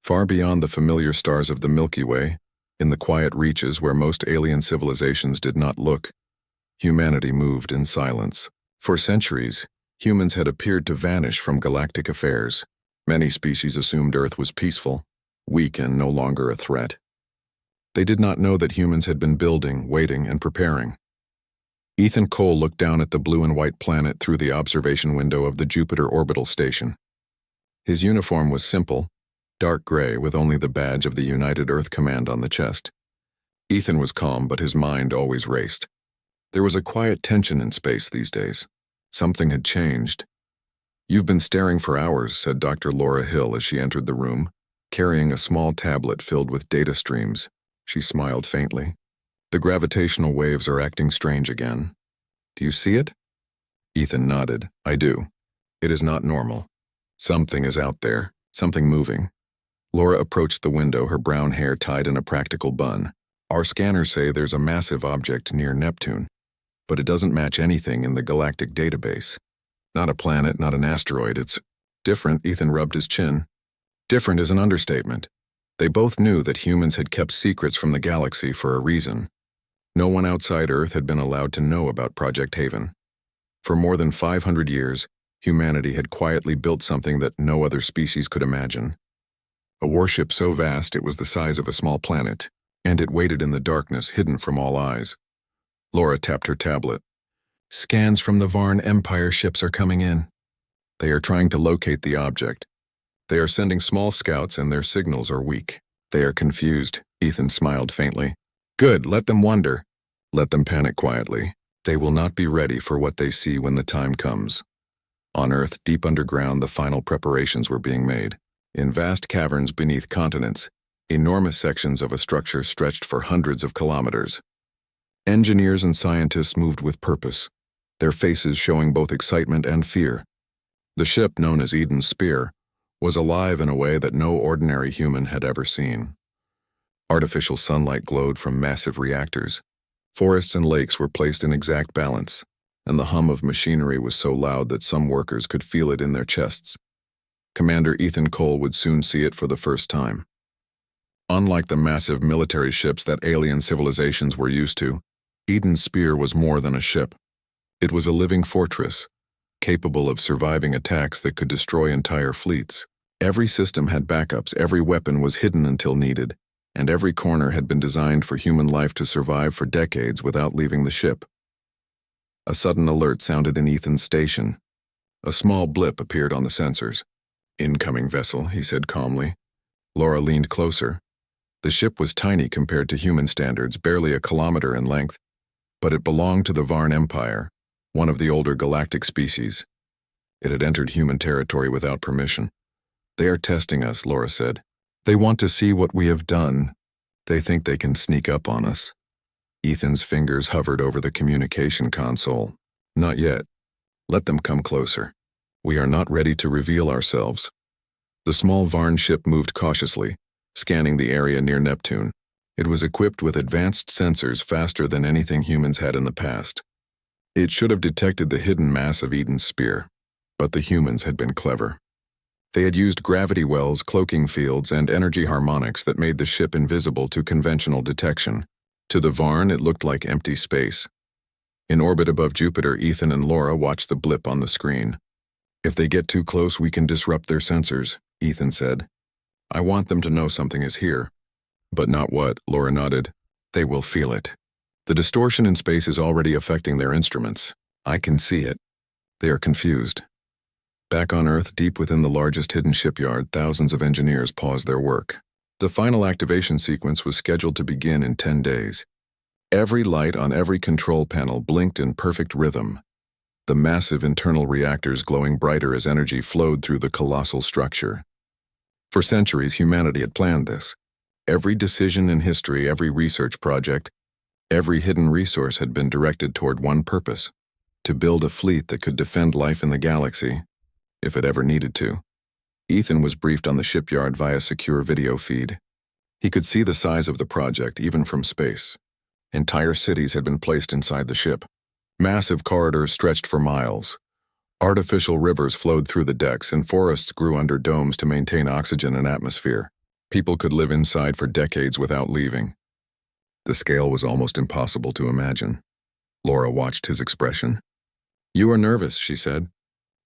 Far beyond the familiar stars of the Milky Way, in the quiet reaches where most alien civilizations did not look, humanity moved in silence. For centuries, humans had appeared to vanish from galactic affairs. Many species assumed Earth was peaceful, weak, and no longer a threat. They did not know that humans had been building, waiting, and preparing. Ethan Cole looked down at the blue and white planet through the observation window of the Jupiter orbital station. His uniform was simple, dark gray with only the badge of the United Earth Command on the chest. Ethan was calm, but his mind always raced. There was a quiet tension in space these days. Something had changed. "You've been staring for hours," said Dr. Laura Hill as she entered the room, carrying a small tablet filled with data streams. She smiled faintly. "The gravitational waves are acting strange again. Do you see it?" Ethan nodded. "I do. It is not normal. Something is out there, something moving." Laura approached the window, her brown hair tied in a practical bun. "Our scanners say there's a massive object near Neptune, but it doesn't match anything in the galactic database. Not a planet, not an asteroid, it's different." Ethan rubbed his chin. Different is an understatement. They both knew that humans had kept secrets from the galaxy for a reason. No one outside Earth had been allowed to know about Project Haven. For more than 500 years, humanity had quietly built something that no other species could imagine. A warship so vast it was the size of a small planet, and it waited in the darkness, hidden from all eyes. Laura tapped her tablet. "Scans from the Varn Empire ships are coming in. They are trying to locate the object. They are sending small scouts and their signals are weak. They are confused." Ethan smiled faintly. "Good, let them wonder. Let them panic quietly. They will not be ready for what they see when the time comes." On Earth, deep underground, the final preparations were being made. In vast caverns beneath continents, enormous sections of a structure stretched for hundreds of kilometers. Engineers and scientists moved with purpose, their faces showing both excitement and fear. The ship, known as Eden's Spear, was alive in a way that no ordinary human had ever seen. Artificial sunlight glowed from massive reactors. Forests and lakes were placed in exact balance, and the hum of machinery was so loud that some workers could feel it in their chests. Commander Ethan Cole would soon see it for the first time. Unlike the massive military ships that alien civilizations were used to, Eden's Spear was more than a ship. It was a living fortress, capable of surviving attacks that could destroy entire fleets. Every system had backups, every weapon was hidden until needed, and every corner had been designed for human life to survive for decades without leaving the ship. A sudden alert sounded in Ethan's station. A small blip appeared on the sensors. "Incoming vessel," he said calmly. Laura leaned closer. The ship was tiny compared to human standards, barely a kilometer in length, but it belonged to the Varn Empire, one of the older galactic species. It had entered human territory without permission. "They are testing us," Laura said. "They want to see what we have done. They think they can sneak up on us." Ethan's fingers hovered over the communication console. "Not yet. Let them come closer. We are not ready to reveal ourselves." The small Varn ship moved cautiously, scanning the area near Neptune. It was equipped with advanced sensors faster than anything humans had in the past. It should have detected the hidden mass of Eden's Spear, but the humans had been clever. They had used gravity wells, cloaking fields, and energy harmonics that made the ship invisible to conventional detection. To the Varn, it looked like empty space. In orbit above Jupiter, Ethan and Laura watched the blip on the screen. "If they get too close, we can disrupt their sensors," Ethan said. "I want them to know something is here." "But not what?" Laura nodded. "They will feel it. The distortion in space is already affecting their instruments. I can see it. They are confused." Back on Earth, deep within the largest hidden shipyard, thousands of engineers paused their work. The final activation sequence was scheduled to begin in 10 days. Every light on every control panel blinked in perfect rhythm, the massive internal reactors glowing brighter as energy flowed through the colossal structure. For centuries, humanity had planned this. Every decision in history, every research project, every hidden resource had been directed toward one purpose: to build a fleet that could defend life in the galaxy, if it ever needed to. Ethan was briefed on the shipyard via secure video feed. He could see the size of the project, even from space. Entire cities had been placed inside the ship. Massive corridors stretched for miles. Artificial rivers flowed through the decks, and forests grew under domes to maintain oxygen and atmosphere. People could live inside for decades without leaving. The scale was almost impossible to imagine. Laura watched his expression. "You are nervous," she said.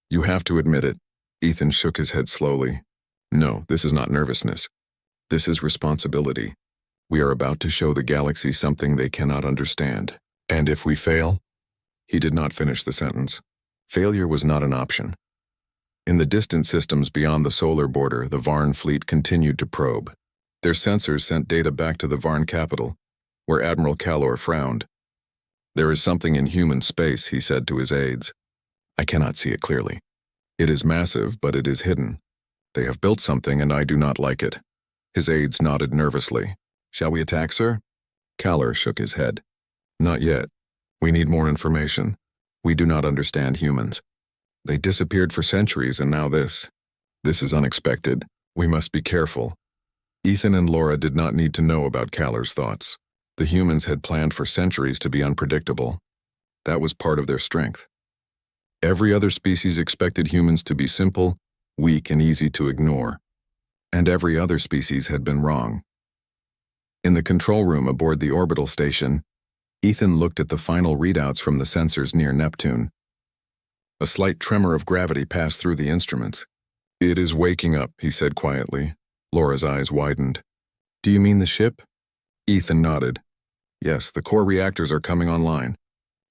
"You have to admit it." Ethan shook his head slowly. "No, this is not nervousness. This is responsibility. We are about to show the galaxy something they cannot understand. And if we fail?" He did not finish the sentence. Failure was not an option. In the distant systems beyond the solar border, the Varn fleet continued to probe. Their sensors sent data back to the Varn capital, where Admiral Kalor frowned. "There is something in human space," he said to his aides. "I cannot see it clearly. It is massive, but it is hidden. They have built something, and I do not like it." His aides nodded nervously. "Shall we attack, sir?" Kalor shook his head. "Not yet. We need more information. We do not understand humans. They disappeared for centuries, and now this. This is unexpected. We must be careful." Ethan and Laura did not need to know about Kalor's thoughts. The humans had planned for centuries to be unpredictable. That was part of their strength. Every other species expected humans to be simple, weak, and easy to ignore. And every other species had been wrong. In the control room aboard the orbital station, Ethan looked at the final readouts from the sensors near Neptune. A slight tremor of gravity passed through the instruments. "It is waking up," he said quietly. Laura's eyes widened. "Do you mean the ship?" Ethan nodded. "Yes, the core reactors are coming online.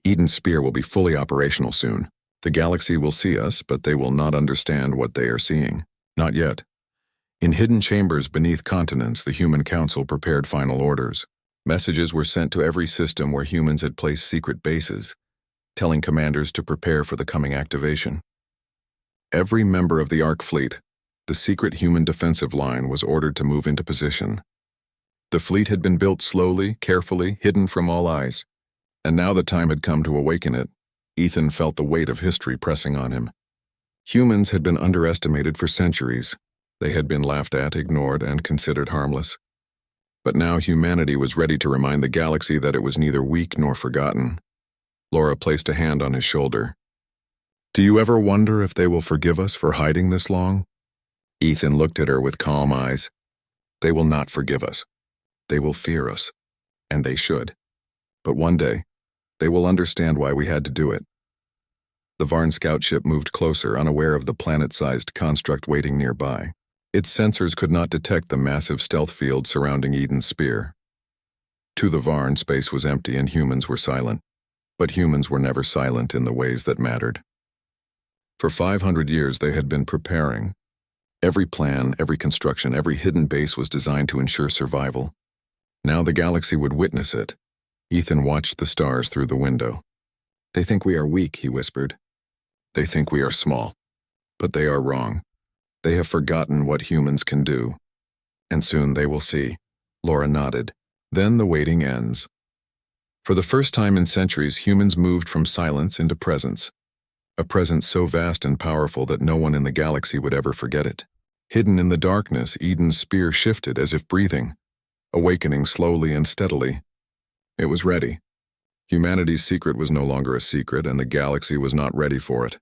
Eden's spear will be fully operational soon. The galaxy will see us, but they will not understand what they are seeing. Not yet." In hidden chambers beneath continents, the Human Council prepared final orders. Messages were sent to every system where humans had placed secret bases, telling commanders to prepare for the coming activation. Every member of the Ark fleet, the secret human defensive line, was ordered to move into position. The fleet had been built slowly, carefully, hidden from all eyes, and now the time had come to awaken it. Ethan felt the weight of history pressing on him. Humans had been underestimated for centuries. They had been laughed at, ignored, and considered harmless. But now humanity was ready to remind the galaxy that it was neither weak nor forgotten. Laura placed a hand on his shoulder. "Do you ever wonder if they will forgive us for hiding this long?" Ethan looked at her with calm eyes. "They will not forgive us. They will fear us. And they should. But one day, they will understand why we had to do it." The Varn scout ship moved closer, unaware of the planet-sized construct waiting nearby. Its sensors could not detect the massive stealth field surrounding Eden's spear. To the Varn, space was empty and humans were silent. But humans were never silent in the ways that mattered. For 500 years they had been preparing. Every plan, every construction, every hidden base was designed to ensure survival. Now the galaxy would witness it. Ethan watched the stars through the window. "They think we are weak," he whispered. "They think we are small. But they are wrong. They have forgotten what humans can do. And soon they will see." Laura nodded. "Then the waiting ends." For the first time in centuries, humans moved from silence into presence. A presence so vast and powerful that no one in the galaxy would ever forget it. Hidden in the darkness, Eden's spear shifted as if breathing, awakening slowly and steadily. It was ready. Humanity's secret was no longer a secret, and the galaxy was not ready for it.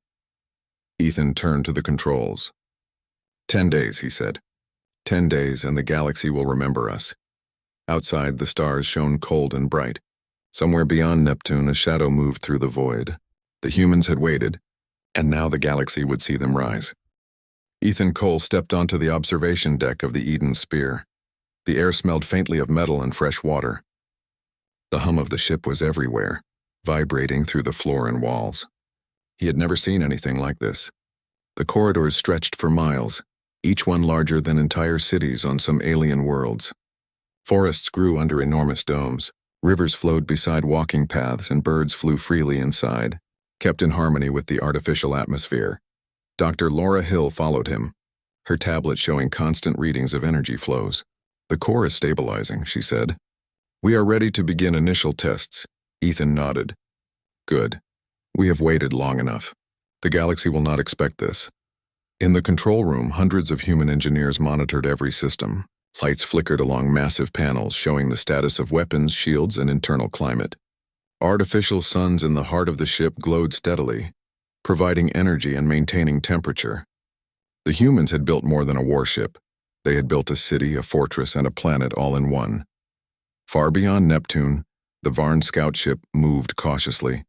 Ethan turned to the controls. 10 days, he said. 10 days, and the galaxy will remember us." Outside, the stars shone cold and bright. Somewhere beyond Neptune, a shadow moved through the void. The humans had waited, and now the galaxy would see them rise. Ethan Cole stepped onto the observation deck of the Eden Spear. The air smelled faintly of metal and fresh water. The hum of the ship was everywhere, vibrating through the floor and walls. He had never seen anything like this. The corridors stretched for miles, each one larger than entire cities on some alien worlds. Forests grew under enormous domes. Rivers flowed beside walking paths, and birds flew freely inside, kept in harmony with the artificial atmosphere. Dr. Laura Hill followed him, her tablet showing constant readings of energy flows. "The core is stabilizing," she said. "We are ready to begin initial tests." Ethan nodded. "Good. We have waited long enough. The galaxy will not expect this." In the control room, hundreds of human engineers monitored every system. Lights flickered along massive panels showing the status of weapons, shields, and internal climate. Artificial suns in the heart of the ship glowed steadily, providing energy and maintaining temperature. The humans had built more than a warship. They had built a city, a fortress, and a planet all in one. Far beyond Neptune, the Varn scout ship moved cautiously.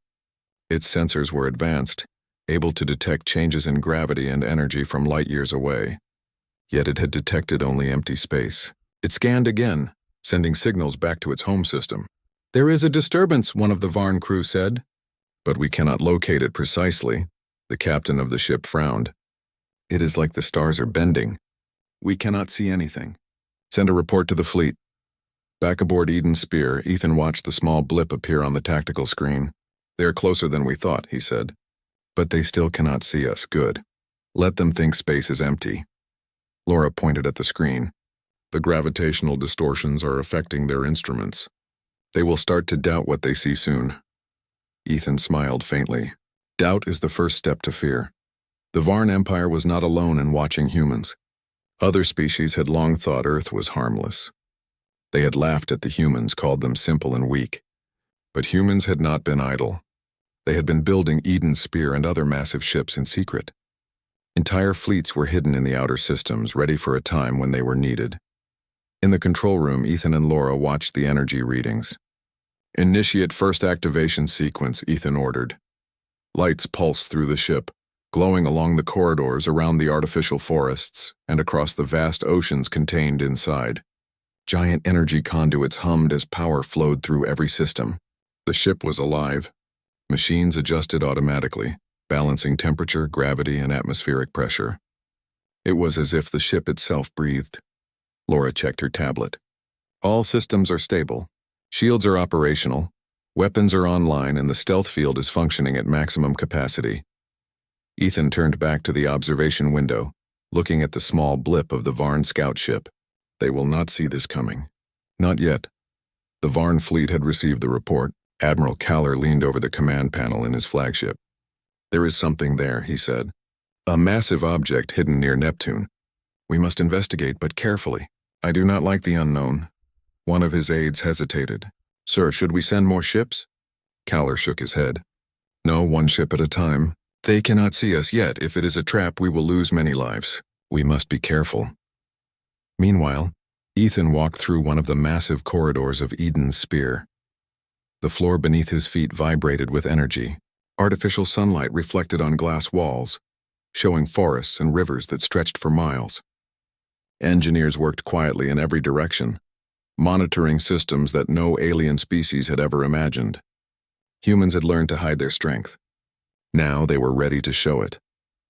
Its sensors were advanced, able to detect changes in gravity and energy from light years away. Yet it had detected only empty space. It scanned again, sending signals back to its home system. "There is a disturbance," one of the Varn crew said. "But we cannot locate it precisely." The captain of the ship frowned. "It is like the stars are bending. We cannot see anything. Send a report to the fleet." Back aboard Eden's Spear, Ethan watched the small blip appear on the tactical screen. "They are closer than we thought," he said. "But they still cannot see us. Good. Let them think space is empty." Laura pointed at the screen. "The gravitational distortions are affecting their instruments. They will start to doubt what they see soon." Ethan smiled faintly. Doubt is the first step to fear. The Varn Empire was not alone in watching humans. Other species had long thought Earth was harmless. They had laughed at the humans, called them simple and weak. But humans had not been idle. They had been building Eden's Spear and other massive ships in secret. Entire fleets were hidden in the outer systems, ready for a time when they were needed. In the control room, Ethan and Laura watched the energy readings. "Initiate first activation sequence," Ethan ordered. Lights pulsed through the ship, glowing along the corridors around the artificial forests and across the vast oceans contained inside. Giant energy conduits hummed as power flowed through every system. The ship was alive. Machines adjusted automatically, balancing temperature, gravity, and atmospheric pressure. It was as if the ship itself breathed. Laura checked her tablet. "All systems are stable. Shields are operational. Weapons are online, and the stealth field is functioning at maximum capacity." Ethan turned back to the observation window, looking at the small blip of the Varn scout ship. "They will not see this coming." "Not yet." The Varn fleet had received the report. Admiral Kaller leaned over the command panel in his flagship. "There is something there," he said. "A massive object hidden near Neptune. We must investigate, but carefully. I do not like the unknown." One of his aides hesitated. "Sir, should we send more ships?" Kaller shook his head. "No, one ship at a time. They cannot see us yet. If it is a trap, we will lose many lives. We must be careful." Meanwhile, Ethan walked through one of the massive corridors of Eden's Spear. The floor beneath his feet vibrated with energy. Artificial sunlight reflected on glass walls, showing forests and rivers that stretched for miles. Engineers worked quietly in every direction, monitoring systems that no alien species had ever imagined. Humans had learned to hide their strength. Now they were ready to show it.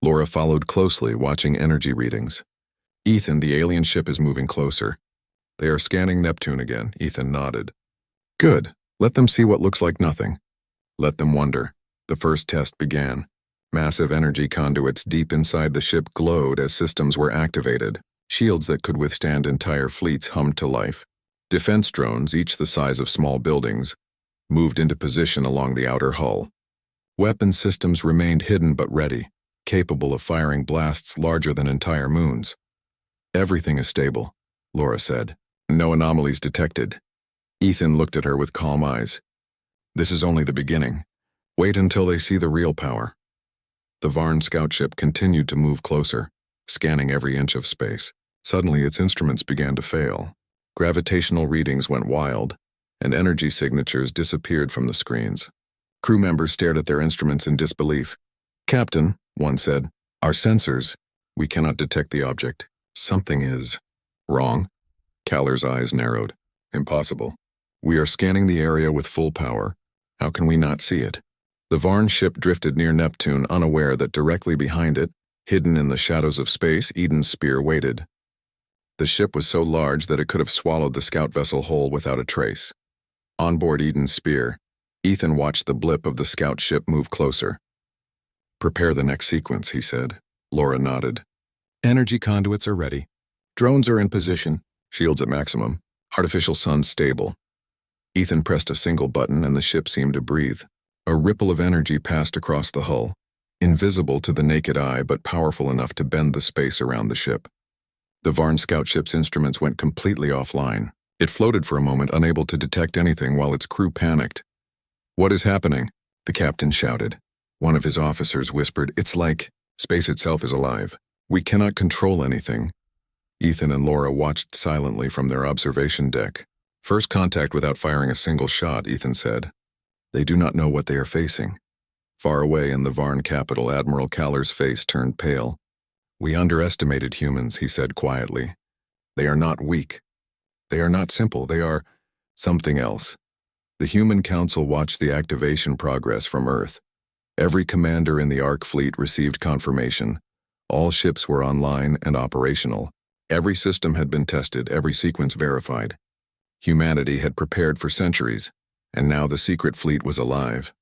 Laura followed closely, watching energy readings. "Ethan, the alien ship is moving closer." "They are scanning Neptune again," Ethan nodded. "Good. Let them see what looks like nothing. Let them wonder." The first test began. Massive energy conduits deep inside the ship glowed as systems were activated. Shields that could withstand entire fleets hummed to life. Defense drones, each the size of small buildings, moved into position along the outer hull. Weapon systems remained hidden but ready, capable of firing blasts larger than entire moons. "Everything is stable," Laura said. "No anomalies detected." Ethan looked at her with calm eyes. "This is only the beginning. Wait until they see the real power." The Varn scout ship continued to move closer, scanning every inch of space. Suddenly its instruments began to fail. Gravitational readings went wild, and energy signatures disappeared from the screens. Crew members stared at their instruments in disbelief. "Captain," one said, "our sensors, we cannot detect the object. Something is wrong." Kaller's eyes narrowed. "Impossible. We are scanning the area with full power. How can we not see it?" The Varn ship drifted near Neptune, unaware that directly behind it, hidden in the shadows of space, Eden's Spear waited. The ship was so large that it could have swallowed the scout vessel whole without a trace. On board Eden's Spear, Ethan watched the blip of the scout ship move closer. "Prepare the next sequence," he said. Laura nodded. "Energy conduits are ready. Drones are in position. Shields at maximum. Artificial sun stable." Ethan pressed a single button and the ship seemed to breathe. A ripple of energy passed across the hull, invisible to the naked eye but powerful enough to bend the space around the ship. The Varn scout ship's instruments went completely offline. It floated for a moment, unable to detect anything, while its crew panicked. "What is happening?" the captain shouted. One of his officers whispered, "It's like space itself is alive. We cannot control anything." Ethan and Laura watched silently from their observation deck. First contact without firing a single shot, Ethan said. They do not know what they are facing. Far away in the Varn capital, Admiral Caller's face turned pale. We underestimated humans, he said quietly. They are not weak. They are not simple. They are something else. The Human Council watched the activation progress from Earth. Every commander in the Ark fleet received confirmation. All ships were online and operational. Every system had been tested, every sequence verified. Humanity had prepared for centuries, and now the secret fleet was alive.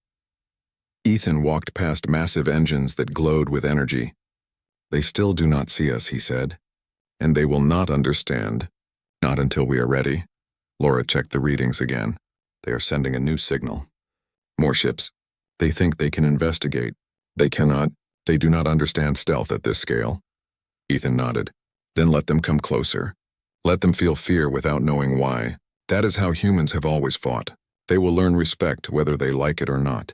Ethan walked past massive engines that glowed with energy. They still do not see us, he said. And they will not understand. Not until we are ready. Laura checked the readings again. They are sending a new signal. More ships. They think they can investigate. They cannot. They do not understand stealth at this scale. Ethan nodded. Then let them come closer. Let them feel fear without knowing why. That is how humans have always fought. They will learn respect whether they like it or not.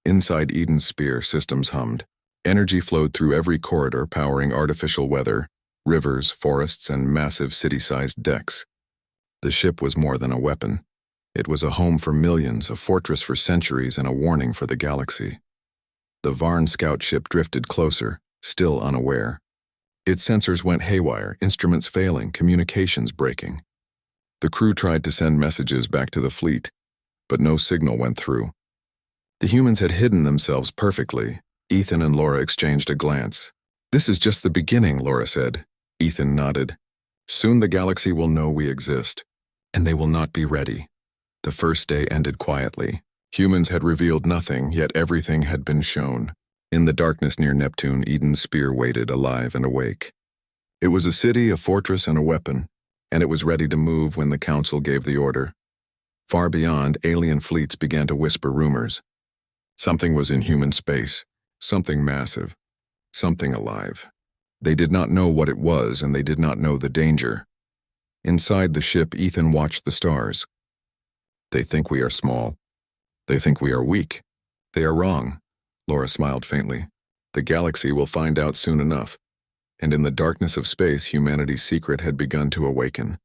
Inside Eden's spear, systems hummed. Energy flowed through every corridor, powering artificial weather, rivers, forests, and massive city-sized decks. The ship was more than a weapon. It was a home for millions, a fortress for centuries, and a warning for the galaxy. The Varn scout ship drifted closer, still unaware. Its sensors went haywire, instruments failing, communications breaking. The crew tried to send messages back to the fleet, but no signal went through. The humans had hidden themselves perfectly. Ethan and Laura exchanged a glance. This is just the beginning, Laura said. Ethan nodded. Soon the galaxy will know we exist, and they will not be ready. The first day ended quietly. Humans had revealed nothing, yet everything had been shown. In the darkness near Neptune, Eden's spear waited, alive and awake. It was a city, a fortress, and a weapon, and it was ready to move when the council gave the order. Far beyond, alien fleets began to whisper rumors. Something was in human space, something massive, something alive. They did not know what it was, and they did not know the danger. Inside the ship, Ethan watched the stars. They think we are small. They think we are weak. They are wrong. Laura smiled faintly. The galaxy will find out soon enough. And in the darkness of space, humanity's secret had begun to awaken.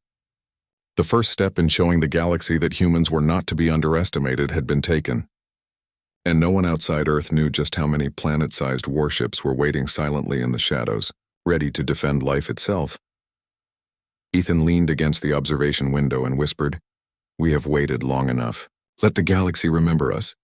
The first step in showing the galaxy that humans were not to be underestimated had been taken. And no one outside Earth knew just how many planet-sized warships were waiting silently in the shadows, ready to defend life itself. Ethan leaned against the observation window and whispered, "We have waited long enough. Let the galaxy remember us.